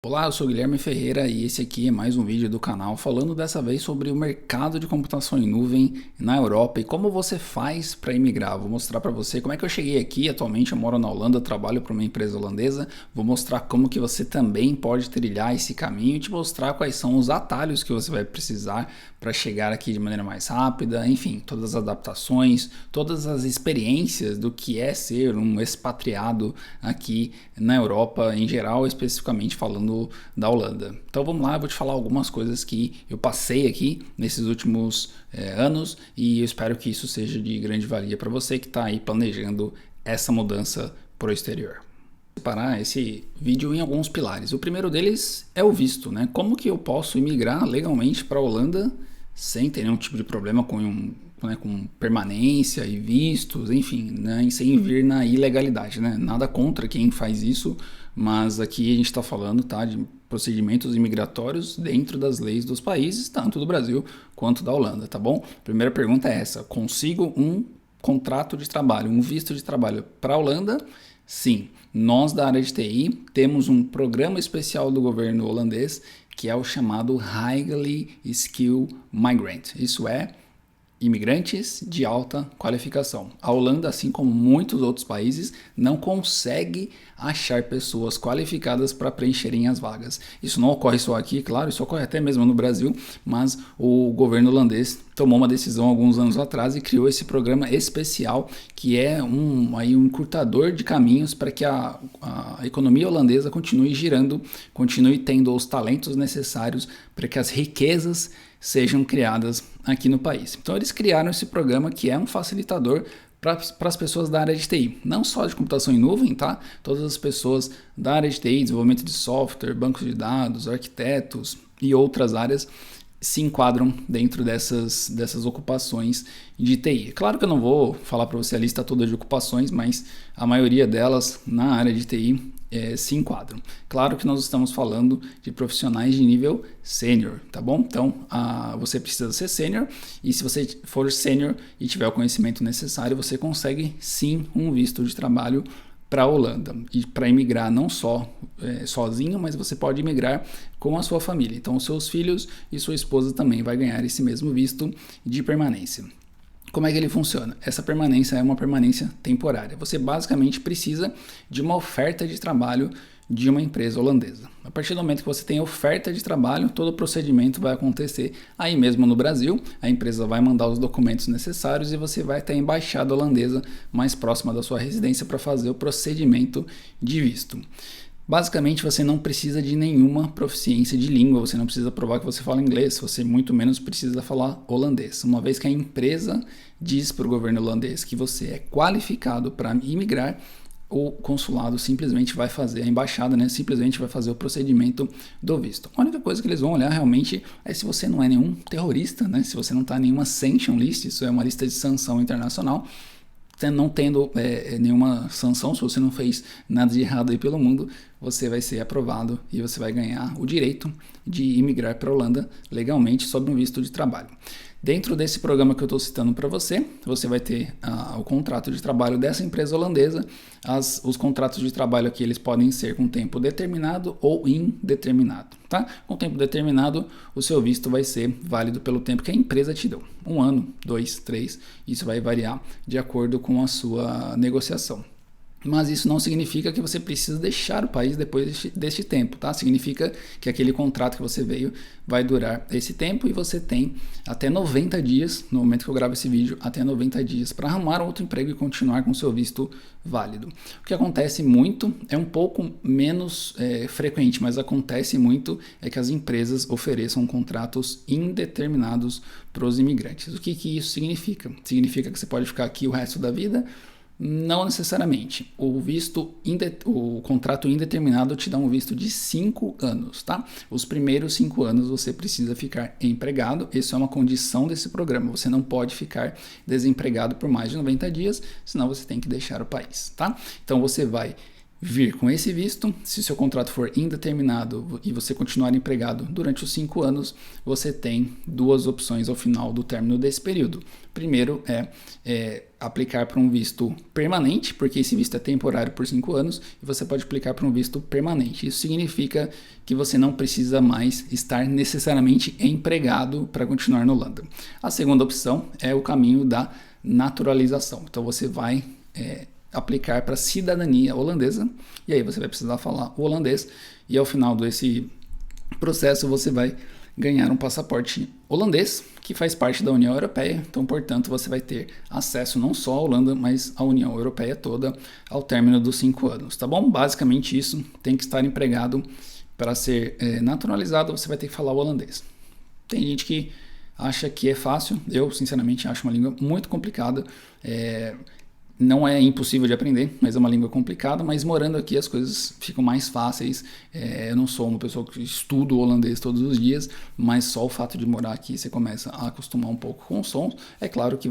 Olá, eu sou Guilherme Ferreira e esse aqui é mais um vídeo do canal falando dessa vez sobre o mercado de computação em nuvem na Europa e como você faz para imigrar. Vou mostrar para você como é que eu cheguei aqui. Atualmente eu moro na Holanda, trabalho para uma empresa holandesa. Vou mostrar como que você também pode trilhar esse caminho e te mostrar quais são os atalhos que você vai precisar para chegar aqui de maneira mais rápida. Enfim, todas as adaptações, todas as experiências do que é ser um expatriado aqui na Europa em geral, especificamente falando da Holanda. Então vamos lá, eu vou te falar algumas coisas que eu passei aqui nesses últimos anos e eu espero que isso seja de grande valia para você que está aí planejando essa mudança para o exterior. Separar esse vídeo em alguns pilares. O primeiro deles é o visto, né? Como que eu posso imigrar legalmente para a Holanda sem ter nenhum tipo de problema com permanência e vistos, enfim, né, sem vir na ilegalidade, né? Nada contra quem faz isso, mas aqui a gente está falando, tá, de procedimentos imigratórios dentro das leis dos países, tanto do Brasil quanto da Holanda, tá bom? Primeira pergunta é essa: consigo um contrato de trabalho, um visto de trabalho para a Holanda? Sim, nós da área de TI temos um programa especial do governo holandês que é o chamado Highly Skilled Migrant. Isso é imigrantes de alta qualificação. A Holanda, assim como muitos outros países, não consegue achar pessoas qualificadas para preencherem as vagas. Isso não ocorre só aqui, claro, isso ocorre até mesmo no Brasil, mas o governo holandês tomou uma decisão alguns anos atrás e criou esse programa especial que é um encurtador de caminhos para que a economia holandesa continue girando, continue tendo os talentos necessários para que as riquezas sejam criadas aqui no país. Então eles criaram esse programa que é um facilitador para as pessoas da área de TI, não só de computação em nuvem, tá? Todas as pessoas da área de TI, desenvolvimento de software, bancos de dados, arquitetos e outras áreas se enquadram dentro dessas ocupações de TI. Claro que eu não vou falar para você a lista toda de ocupações, mas a maioria delas na área de TI se enquadram. Claro que nós estamos falando de profissionais de nível sênior, tá bom? Então, você precisa ser sênior e se você for sênior e tiver o conhecimento necessário, você consegue sim um visto de trabalho para a Holanda e para imigrar não só sozinho, mas você pode imigrar com a sua família. Então, os seus filhos e sua esposa também vai ganhar esse mesmo visto de permanência. Como é que ele funciona? Essa permanência é uma permanência temporária. Você basicamente precisa de uma oferta de trabalho de uma empresa holandesa. A partir do momento que você tem a oferta de trabalho, todo o procedimento vai acontecer aí mesmo no Brasil. A empresa vai mandar os documentos necessários e você vai ter a embaixada holandesa mais próxima da sua residência para fazer o procedimento de visto. Basicamente, você não precisa de nenhuma proficiência de língua, você não precisa provar que você fala inglês, você muito menos precisa falar holandês. Uma vez que a empresa diz para o governo holandês que você é qualificado para imigrar, o consulado simplesmente vai fazer, a embaixada, né, simplesmente vai fazer o procedimento do visto. A única coisa que eles vão olhar realmente é se você não é nenhum terrorista, né, se você não está em nenhuma sanction list, isso é uma lista de sanção internacional. Não tendo nenhuma sanção, se você não fez nada de errado aí pelo mundo, você vai ser aprovado e você vai ganhar o direito de imigrar para a Holanda legalmente sob um visto de trabalho. Dentro desse programa que eu estou citando para você, você vai ter o contrato de trabalho dessa empresa holandesa. Os contratos de trabalho aqui eles podem ser com tempo determinado ou indeterminado. Tá? Com tempo determinado, o seu visto vai ser válido pelo tempo que a empresa te deu. 1 ano, 2, 3, isso vai variar de acordo com a sua negociação. Mas isso não significa que você precisa deixar o país depois deste tempo, tá? Significa que aquele contrato que você veio vai durar esse tempo e você tem até 90 dias, no momento que eu gravo esse vídeo, até 90 dias para arrumar outro emprego e continuar com seu visto válido. O que acontece muito, é um pouco menos frequente, mas acontece muito, é que as empresas ofereçam contratos indeterminados para os imigrantes. O que isso significa? Significa que você pode ficar aqui o resto da vida? Não necessariamente. O contrato indeterminado te dá um visto de 5 anos, tá? Os primeiros 5 anos você precisa ficar empregado, isso é uma condição desse programa. Você não pode ficar desempregado por mais de 90 dias, senão você tem que deixar o país, tá? Então você vai vir com esse visto. Se seu contrato for indeterminado e você continuar empregado durante os 5 anos, você tem duas opções ao final do término desse período. Primeiro é aplicar para um visto permanente, porque esse visto é temporário por 5 anos, e você pode aplicar para um visto permanente. Isso significa que você não precisa mais estar necessariamente empregado para continuar na Holanda. A segunda opção é o caminho da naturalização. Então você vai aplicar para cidadania holandesa, e aí você vai precisar falar o holandês, e ao final desse processo você vai ganhar um passaporte holandês, que faz parte da União Europeia. Então, portanto, você vai ter acesso não só à Holanda, mas à União Europeia toda ao término dos 5 anos, tá bom? Basicamente isso, tem que estar empregado para ser naturalizado, você vai ter que falar o holandês. Tem gente que acha que é fácil, eu sinceramente acho uma língua muito complicada, não é impossível de aprender, mas é uma língua complicada, mas morando aqui as coisas ficam mais fáceis. Eu não sou uma pessoa que estuda holandês todos os dias, mas só o fato de morar aqui você começa a acostumar um pouco com os sons. É claro que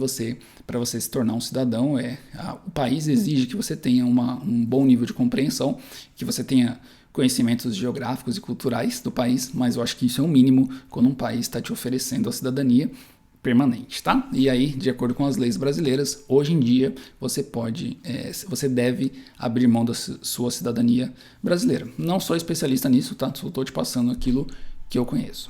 para você se tornar um cidadão, o país exige que você tenha um bom nível de compreensão, que você tenha conhecimentos geográficos e culturais do país, mas eu acho que isso é o mínimo quando um país está te oferecendo a cidadania permanente, tá? E aí, de acordo com as leis brasileiras, hoje em dia você deve abrir mão da sua cidadania brasileira. Não sou especialista nisso, tá? Só estou te passando aquilo que eu conheço.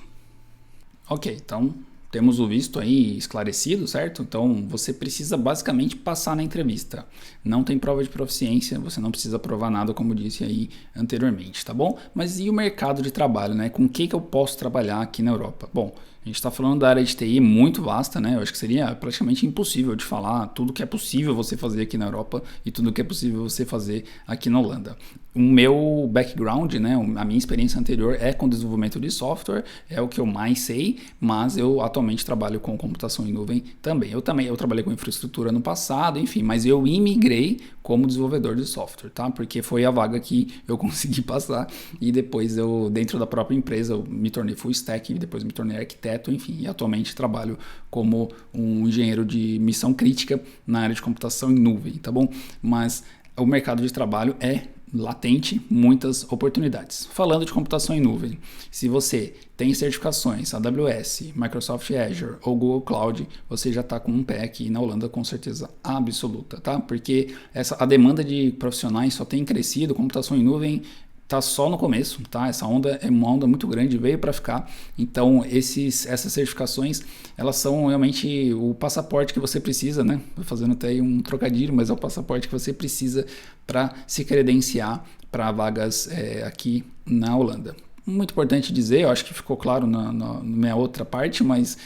Ok, então temos o visto aí esclarecido, certo? Então você precisa basicamente passar na entrevista. Não tem prova de proficiência, você não precisa provar nada, como disse aí anteriormente, tá bom? Mas e o mercado de trabalho, né? Com o que eu posso trabalhar aqui na Europa? Bom, a gente está falando da área de TI muito vasta, né? Eu acho que seria praticamente impossível de falar tudo que é possível você fazer aqui na Europa e tudo que é possível você fazer aqui na Holanda. O meu background, né, a minha experiência anterior é com desenvolvimento de software, é o que eu mais sei, mas eu atualmente trabalho com computação em nuvem também. Eu trabalhei com infraestrutura no passado, enfim, mas eu imigrei como desenvolvedor de software, tá? Porque foi a vaga que eu consegui passar e depois dentro da própria empresa, eu me tornei full stack e depois me tornei arquiteto, enfim, e atualmente trabalho como um engenheiro de missão crítica na área de computação em nuvem, tá bom? Mas o mercado de trabalho é latente, muitas oportunidades. Falando de computação em nuvem, se você tem certificações AWS, Microsoft Azure ou Google Cloud, você já está com um pé aqui na Holanda com certeza absoluta, tá? Porque a demanda de profissionais só tem crescido, computação em nuvem tá só no começo, tá? Essa onda é uma onda muito grande, veio para ficar. Então, essas certificações, elas são realmente o passaporte que você precisa, né? Tô fazendo até aí um trocadilho, mas é o passaporte que você precisa para se credenciar para vagas aqui na Holanda. Muito importante dizer, eu acho que ficou claro na minha outra parte, mas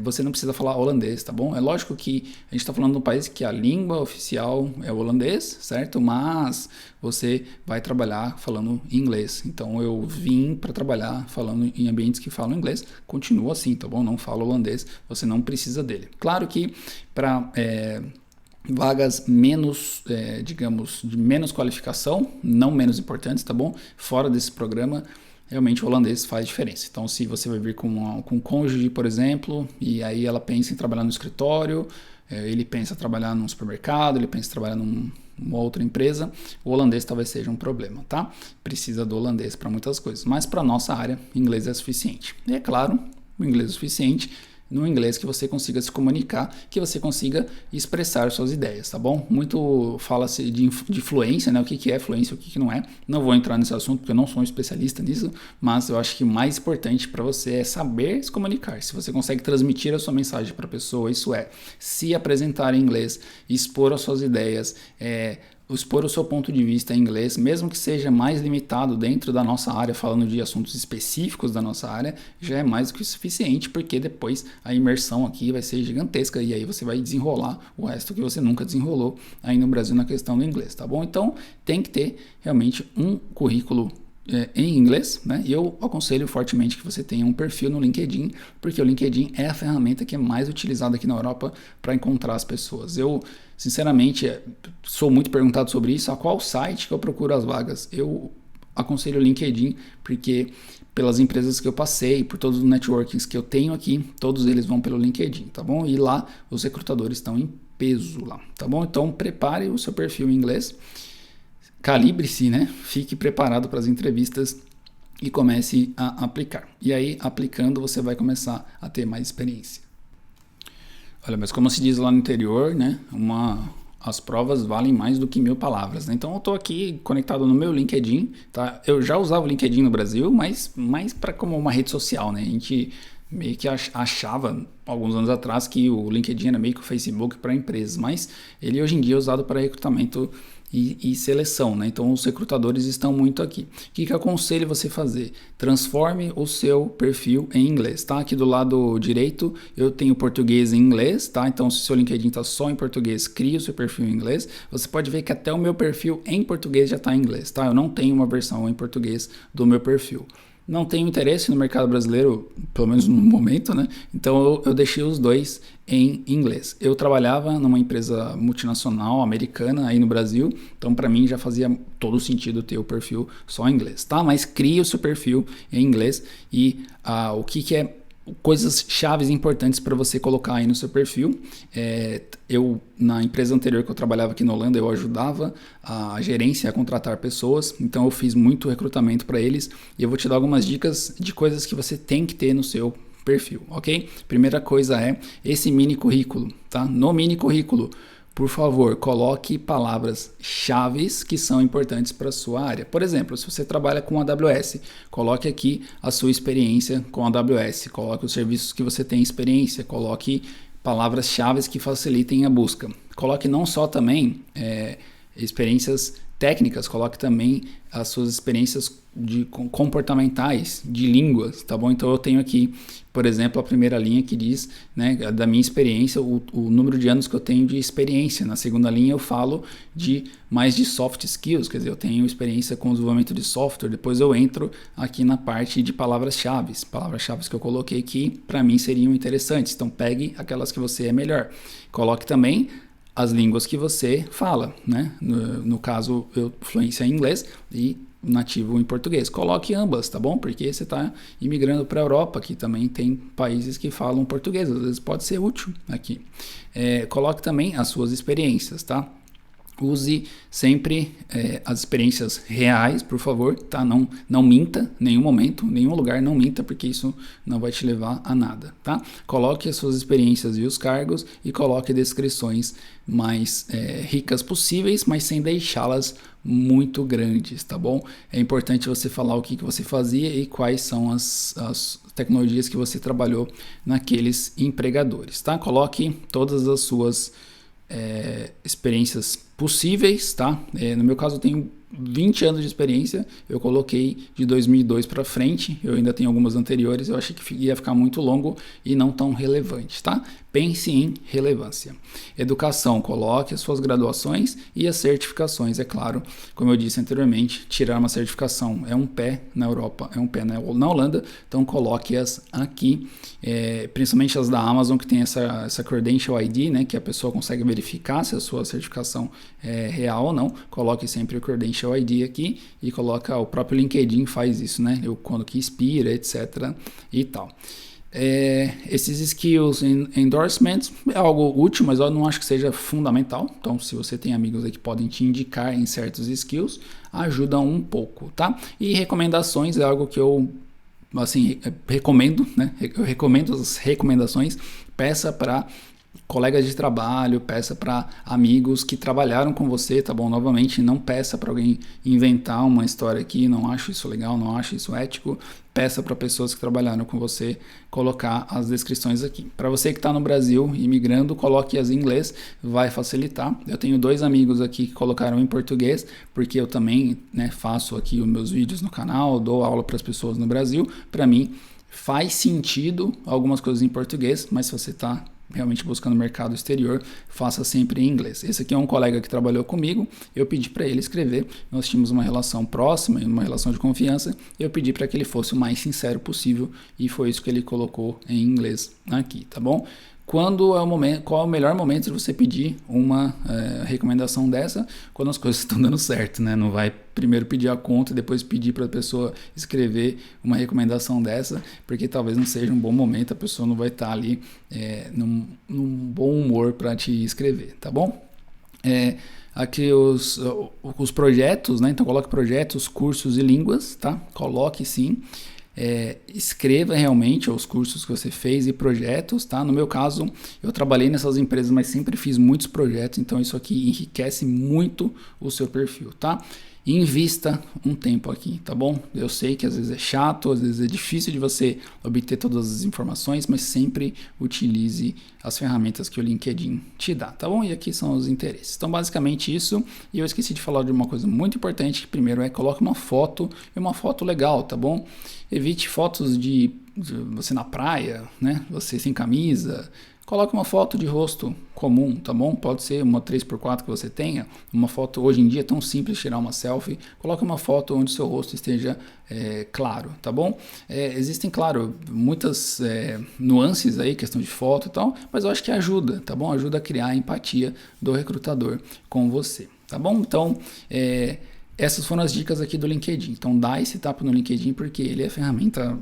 você não precisa falar holandês, tá bom? É lógico que a gente está falando de um país que a língua oficial é o holandês, certo? Mas você vai trabalhar falando inglês. Então eu vim para trabalhar falando em ambientes que falam inglês, continua assim, tá bom? Não falo holandês, você não precisa dele. Claro que para vagas menos, digamos, de menos qualificação, não menos importantes, tá bom? Fora desse programa, realmente o holandês faz diferença. Então, se você vai vir com um cônjuge, por exemplo, e aí ela pensa em trabalhar no escritório, ele pensa em trabalhar num supermercado, ele pensa em trabalhar numa outra empresa, o holandês talvez seja um problema, tá? Precisa do holandês para muitas coisas, mas para nossa área, inglês é suficiente. E é claro, o inglês é suficiente no inglês que você consiga se comunicar, que você consiga expressar suas ideias, tá bom? Muito fala-se de fluência, né? O que é fluência, o que não é. Não vou entrar nesse assunto porque eu não sou um especialista nisso, mas eu acho que o mais importante para você é saber se comunicar. Se você consegue transmitir a sua mensagem para a pessoa, isso é, se apresentar em inglês, expor as suas ideias, expor o seu ponto de vista em inglês, mesmo que seja mais limitado dentro da nossa área, falando de assuntos específicos da nossa área, já é mais do que suficiente, porque depois a imersão aqui vai ser gigantesca e aí você vai desenrolar o resto que você nunca desenrolou aí no Brasil na questão do inglês, tá bom? Então tem que ter realmente um currículo em inglês, né? E eu aconselho fortemente que você tenha um perfil no LinkedIn, porque o LinkedIn é a ferramenta que é mais utilizada aqui na Europa para encontrar as pessoas. Eu, sinceramente, sou muito perguntado sobre isso, a qual site que eu procuro as vagas. Eu aconselho o LinkedIn, porque pelas empresas que eu passei, por todos os networkings que eu tenho aqui, todos eles vão pelo LinkedIn, tá bom? E lá os recrutadores estão em peso lá, tá bom? Então prepare o seu perfil em inglês. calibre-se, né? Fique preparado para as entrevistas e comece a aplicar. E aí, aplicando, você vai começar a ter mais experiência. Olha, mas como se diz lá no interior, né? As provas valem mais do que 1000 palavras, né? Então eu estou aqui conectado no meu LinkedIn, tá? Eu já usava o LinkedIn no Brasil, mas mais para como uma rede social, né? A gente meio que achava alguns anos atrás que o LinkedIn era meio que o Facebook para empresas, mas ele hoje em dia é usado para recrutamento e seleção, né? Então os recrutadores estão muito aqui. O que eu aconselho você fazer? Transforme o seu perfil em inglês, tá? Aqui do lado direito eu tenho português e inglês, tá? Então se o seu LinkedIn está só em português, crie o seu perfil em inglês. Você pode ver que até o meu perfil em português já está em inglês, tá? Eu não tenho uma versão em português do meu perfil. Não tenho interesse no mercado brasileiro, pelo menos no momento, né? Então eu deixei os dois em inglês. Eu trabalhava numa empresa multinacional americana aí no Brasil, então para mim já fazia todo sentido ter o perfil só em inglês, tá? Mas crie o seu perfil em inglês e o que é coisas chaves importantes para você colocar aí no seu perfil. Eu, na empresa anterior que eu trabalhava aqui na Holanda, eu ajudava a gerência a contratar pessoas, então eu fiz muito recrutamento para eles e eu vou te dar algumas dicas de coisas que você tem que ter no seu perfil, ok? Primeira coisa é esse mini currículo, tá? No mini currículo, por favor, coloque palavras-chave que são importantes para a sua área. Por exemplo, se você trabalha com AWS, coloque aqui a sua experiência com AWS, coloque os serviços que você tem experiência, coloque palavras-chave que facilitem a busca. Coloque não só também experiências técnicas, coloque também as suas experiências comportamentais, de línguas, tá bom? Então eu tenho aqui, por exemplo, a primeira linha que diz, né, da minha experiência, o número de anos que eu tenho de experiência. Na segunda linha eu falo mais de soft skills, quer dizer, eu tenho experiência com desenvolvimento de software. Depois eu entro aqui na parte de palavras-chave que eu coloquei aqui, para mim seriam interessantes. Então pegue aquelas que você é melhor. Coloque também as línguas que você fala, né? No caso, eu fluência em inglês e nativo em português. Coloque ambas, tá bom? Porque você está imigrando para a Europa, que também tem países que falam português, às vezes pode ser útil aqui. Coloque também as suas experiências, tá? Use sempre as experiências reais, por favor, tá? Não minta em nenhum momento, em nenhum lugar, não minta, porque isso não vai te levar a nada, tá? Coloque as suas experiências e os cargos e coloque descrições mais ricas possíveis, mas sem deixá-las muito grandes, tá bom? É importante você falar o que você fazia e quais são as tecnologias que você trabalhou naqueles empregadores, tá? Coloque todas as suas experiências possíveis, tá? No meu caso eu tenho 20 anos de experiência, eu coloquei de 2002 para frente, eu ainda tenho algumas anteriores, eu achei que ia ficar muito longo e não tão relevante, tá? Pense em relevância. Educação, coloque as suas graduações e as certificações, é claro, como eu disse anteriormente, tirar uma certificação é um pé na Europa, é um pé na Holanda, então coloque-as aqui, principalmente as da Amazon, que tem essa Credential ID, né, que a pessoa consegue verificar se a sua certificação é real ou não. Coloque sempre o Credential ID aqui e coloca, o próprio LinkedIn faz isso, né? Quando que expira, etc. e tal. Esses skills endorsements é algo útil, mas eu não acho que seja fundamental. Então, se você tem amigos aí que podem te indicar em certos skills, ajuda um pouco, tá? E recomendações é algo que eu recomendo, né? Eu recomendo as recomendações. Peça para colegas de trabalho, peça para amigos que trabalharam com você, tá bom? Novamente, não peça para alguém inventar uma história aqui, não acho isso legal, não acho isso ético. Peça para pessoas que trabalharam com você colocar as descrições aqui. Para você que está no Brasil imigrando, coloque-as em inglês, vai facilitar. Eu tenho 2 amigos aqui que colocaram em português, porque eu também, né, faço aqui os meus vídeos no canal, dou aula para as pessoas no Brasil. Para mim, faz sentido algumas coisas em português, mas se você está realmente buscando mercado exterior, faça sempre em inglês. Esse aqui é um colega que trabalhou comigo, eu pedi para ele escrever, nós tínhamos uma relação próxima, uma relação de confiança, eu pedi para que ele fosse o mais sincero possível e foi isso que ele colocou em inglês aqui, tá bom? Qual é o melhor momento de você pedir uma recomendação dessa? Quando as coisas estão dando certo, né? Não vai primeiro pedir a conta e depois pedir para a pessoa escrever uma recomendação dessa, porque talvez não seja um bom momento, a pessoa não vai estar ali num bom humor para te escrever, tá bom? aqui os projetos, né? Então coloque projetos, cursos e línguas, tá? Coloque sim. Escreva realmente os cursos que você fez e projetos, tá? No meu caso, eu trabalhei nessas empresas, mas sempre fiz muitos projetos, então isso aqui enriquece muito o seu perfil, tá? Invista um tempo aqui, tá bom? Eu sei que às vezes é chato, às vezes é difícil de você obter todas as informações, mas sempre utilize as ferramentas que o LinkedIn te dá, tá bom? E aqui são os interesses. Então, basicamente isso. E eu esqueci de falar de uma coisa muito importante, que primeiro coloque uma foto, e uma foto legal, tá bom? Evite fotos de você na praia, né? Você sem camisa. Coloque uma foto de rosto comum, tá bom? Pode ser uma 3x4 que você tenha. Uma foto, hoje em dia é tão simples tirar uma selfie. Coloque uma foto onde seu rosto esteja claro, tá bom? Existem, claro, muitas nuances aí, questão de foto e tal, mas eu acho que ajuda, tá bom? Ajuda a criar a empatia do recrutador com você, tá bom? Então, essas foram as dicas aqui do LinkedIn. Então, dá esse tapa no LinkedIn porque ele é a ferramenta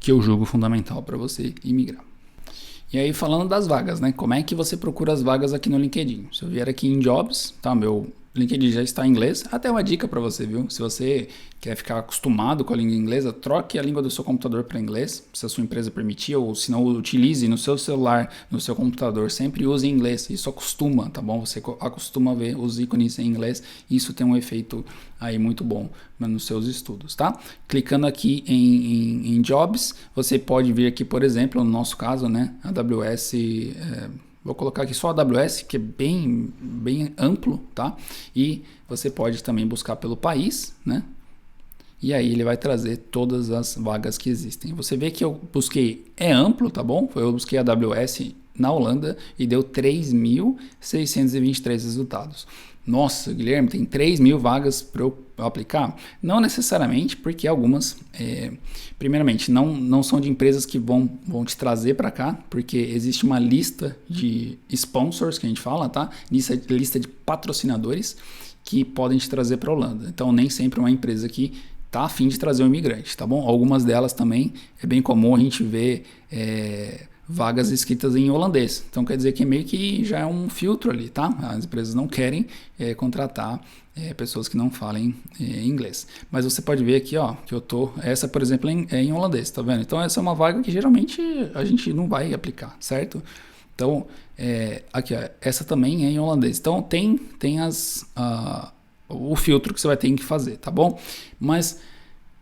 que eu julgo fundamental para você imigrar. E aí, falando das vagas, né? Como é que você procura as vagas aqui no LinkedIn? Se eu vier aqui em Jobs, tá? Meu LinkedIn já está em inglês. Até uma dica para você, viu? Se você quer ficar acostumado com a língua inglesa, troque a língua do seu computador para inglês, se a sua empresa permitir, ou se não, utilize no seu celular, no seu computador, sempre use em inglês. Isso acostuma, tá bom? Você acostuma a ver os ícones em inglês, e isso tem um efeito aí muito bom nos seus estudos, tá? Clicando aqui em Jobs, você pode vir aqui, por exemplo, no nosso caso, né? AWS... Vou colocar aqui só a AWS, que é bem amplo, tá? E você pode também buscar pelo país, né? E aí ele vai trazer todas as vagas que existem. Você vê que eu busquei, é amplo, tá bom? Eu busquei a AWS na Holanda e deu 3.623 resultados. Nossa, Guilherme, tem 3.000 vagas para eu aplicar? Não necessariamente, porque algumas, primeiramente, não são de empresas que vão te trazer para cá, porque existe uma lista de sponsors, que a gente fala, tá? Lista de patrocinadores que podem te trazer para a Holanda. Então, nem sempre uma empresa que tá a fim de trazer um imigrante, tá bom? Algumas delas também é bem comum a gente ver vagas escritas em holandês. Então quer dizer que meio que já é um filtro ali, tá? As empresas não querem contratar pessoas que não falem inglês. Mas você pode ver aqui, ó, que eu tô... Essa, por exemplo, é em holandês, tá vendo? Então essa é uma vaga que geralmente a gente não vai aplicar, certo? Então, aqui, ó, essa também é em holandês. Então tem o filtro que você vai ter que fazer, tá bom? Mas...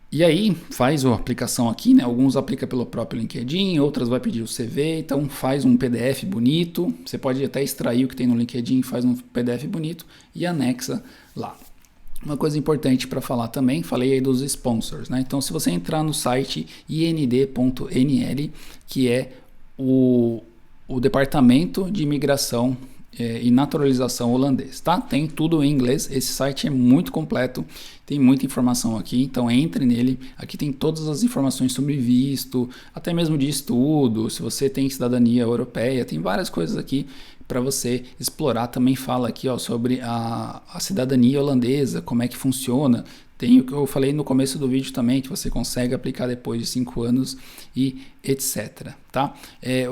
E aí, faz a aplicação aqui, né? Alguns aplica pelo próprio LinkedIn, outras vai pedir o CV, então faz um PDF bonito. Você pode até extrair o que tem no LinkedIn, faz um PDF bonito e anexa lá. Uma coisa importante para falar também, falei aí dos sponsors, né? Então, se você entrar no site ind.nl, que é o departamento de imigração e naturalização holandês, tá? Tem tudo em inglês, esse site é muito completo, tem muita informação aqui, então entre nele, aqui tem todas as informações sobre visto, até mesmo de estudo, se você tem cidadania europeia, tem várias coisas aqui para você explorar. Também fala aqui, ó, sobre a cidadania holandesa, como é que funciona. Tem o que eu falei no começo do vídeo também, que você consegue aplicar depois de 5 anos e etc, tá?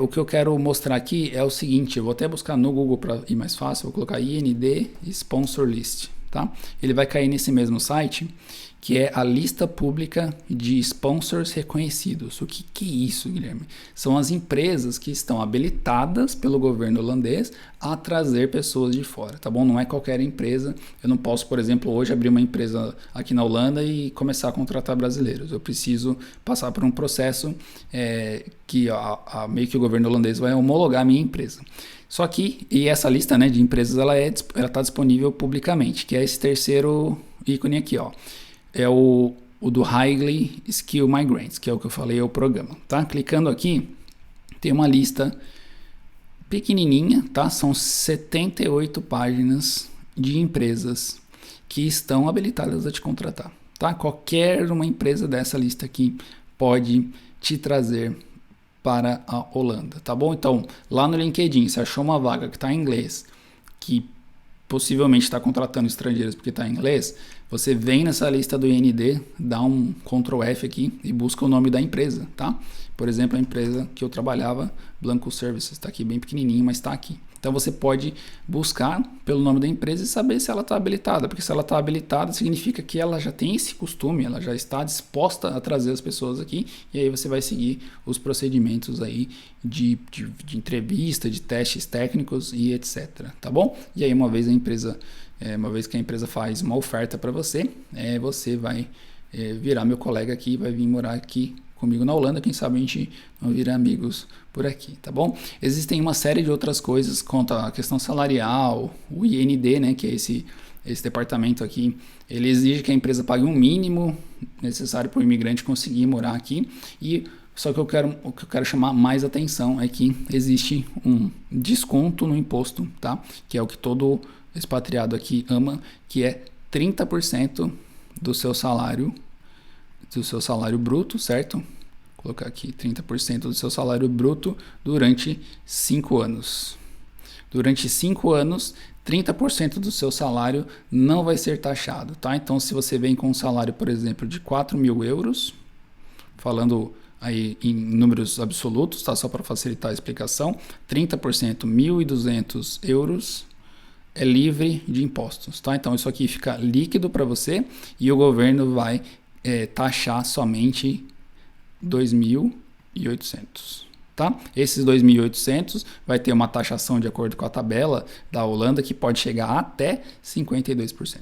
O que eu quero mostrar aqui é o seguinte, eu vou até buscar no Google para ir mais fácil, vou colocar IND Sponsor List, tá? Ele vai cair nesse mesmo site, que é a lista pública de sponsors reconhecidos. O que é isso, Guilherme? São as empresas que estão habilitadas pelo governo holandês a trazer pessoas de fora, tá bom? Não é qualquer empresa. Eu não posso, por exemplo, hoje abrir uma empresa aqui na Holanda e começar a contratar brasileiros. Eu preciso passar por um processo que meio que o governo holandês vai homologar a minha empresa. Só que, e essa lista, né, de empresas, ela está disponível publicamente, que é esse terceiro ícone aqui, ó. É o do Highly Skilled Migrants, que é o que eu falei, é o programa, tá? Clicando aqui, tem uma lista pequenininha, tá? São 78 páginas de empresas que estão habilitadas a te contratar, tá? Qualquer uma empresa dessa lista aqui pode te trazer para a Holanda, tá bom? Então, lá no LinkedIn, você achou uma vaga que está em inglês, que possivelmente está contratando estrangeiros porque está em inglês, você vem nessa lista do IND, dá um Ctrl F aqui e busca o nome da empresa, tá? Por exemplo, a empresa que eu trabalhava, Blanco Services, está aqui bem pequenininho, mas está aqui. Então você pode buscar pelo nome da empresa e saber se ela está habilitada, porque se ela está habilitada significa que ela já tem esse costume, ela já está disposta a trazer as pessoas aqui, e aí você vai seguir os procedimentos aí de entrevista, de testes técnicos e etc, tá bom? E aí uma vez que a empresa faz uma oferta para você, você vai virar meu colega aqui, vai vir morar aqui comigo na Holanda, quem sabe a gente não vira amigos por aqui, tá bom? Existem uma série de outras coisas quanto à questão salarial, o IND, né, que é esse departamento aqui, ele exige que a empresa pague um mínimo necessário para o imigrante conseguir morar aqui, e só que o que eu quero chamar mais atenção é que existe um desconto no imposto, tá? Que é o que todo expatriado aqui ama, que é 30% do seu salário bruto, certo? Vou colocar aqui 30% do seu salário bruto durante 5 anos. Durante 5 anos, 30% do seu salário não vai ser taxado, tá? Então, se você vem com um salário, por exemplo, de 4.000 euros, falando aí em números absolutos, tá? Só para facilitar a explicação, 30%, 1.200 euros, é livre de impostos, tá? Então, isso aqui fica líquido para você e o governo vai taxar somente 2.800, tá? Esses 2.800 vai ter uma taxação de acordo com a tabela da Holanda que pode chegar até 52%,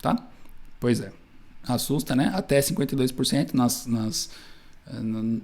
tá? Pois é, assusta, né? Até 52%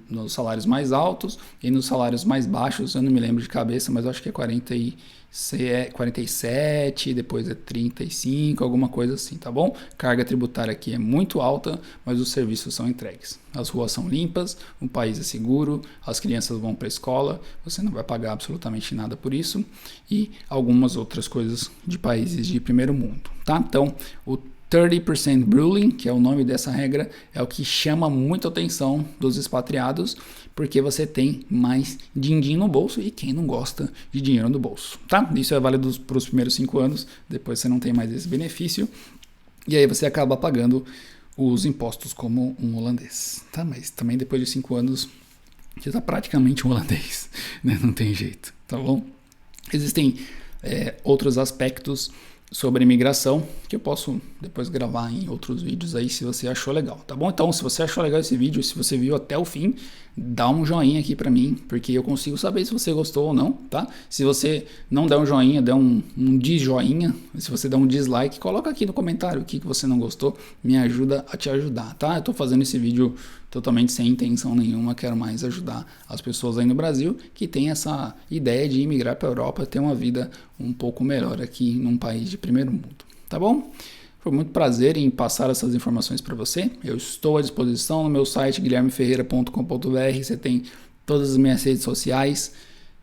nos salários mais altos e nos salários mais baixos, eu não me lembro de cabeça, mas eu acho que é 47, depois é 35, alguma coisa assim, tá bom? Carga tributária aqui é muito alta, mas os serviços são entregues. As ruas são limpas, o país é seguro, as crianças vão para a escola, você não vai pagar absolutamente nada por isso, e algumas outras coisas de países de primeiro mundo, tá? Então, o 30% ruling, que é o nome dessa regra, é o que chama muita atenção dos expatriados, porque você tem mais din-din no bolso, e quem não gosta de dinheiro no bolso, tá? Isso é válido para os primeiros 5 anos, depois você não tem mais esse benefício, e aí você acaba pagando os impostos como um holandês, tá? Mas também depois de 5 anos, você está praticamente um holandês, né? Não tem jeito, tá bom? Existem outros aspectos sobre imigração, que eu posso depois gravar em outros vídeos aí se você achou legal, tá bom? Então, se você achou legal esse vídeo, se você viu até o fim, dá um joinha aqui pra mim, porque eu consigo saber se você gostou ou não, tá? Se você não der um joinha, der um desjoinha, se você der um dislike, coloca aqui no comentário o que você não gostou, me ajuda a te ajudar, tá? Eu tô fazendo esse vídeo totalmente sem intenção nenhuma, quero mais ajudar as pessoas aí no Brasil que tem essa ideia de imigrar para a Europa, ter uma vida um pouco melhor aqui num país de primeiro mundo, tá bom? Foi muito prazer em passar essas informações para você. Eu estou à disposição no meu site guilhermeferreira.com.br, você tem todas as minhas redes sociais.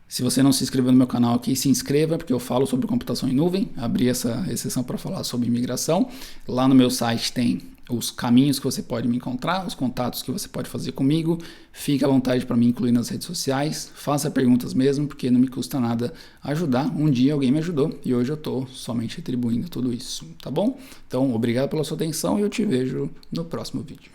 Se você não se inscreveu no meu canal aqui, se inscreva, porque eu falo sobre computação em nuvem, abri essa exceção para falar sobre imigração. Lá no meu site tem os caminhos que você pode me encontrar, os contatos que você pode fazer comigo. Fique à vontade para me incluir nas redes sociais, faça perguntas mesmo, porque não me custa nada ajudar. Um dia alguém me ajudou e hoje eu estou somente retribuindo tudo isso, tá bom? Então, obrigado pela sua atenção e eu te vejo no próximo vídeo.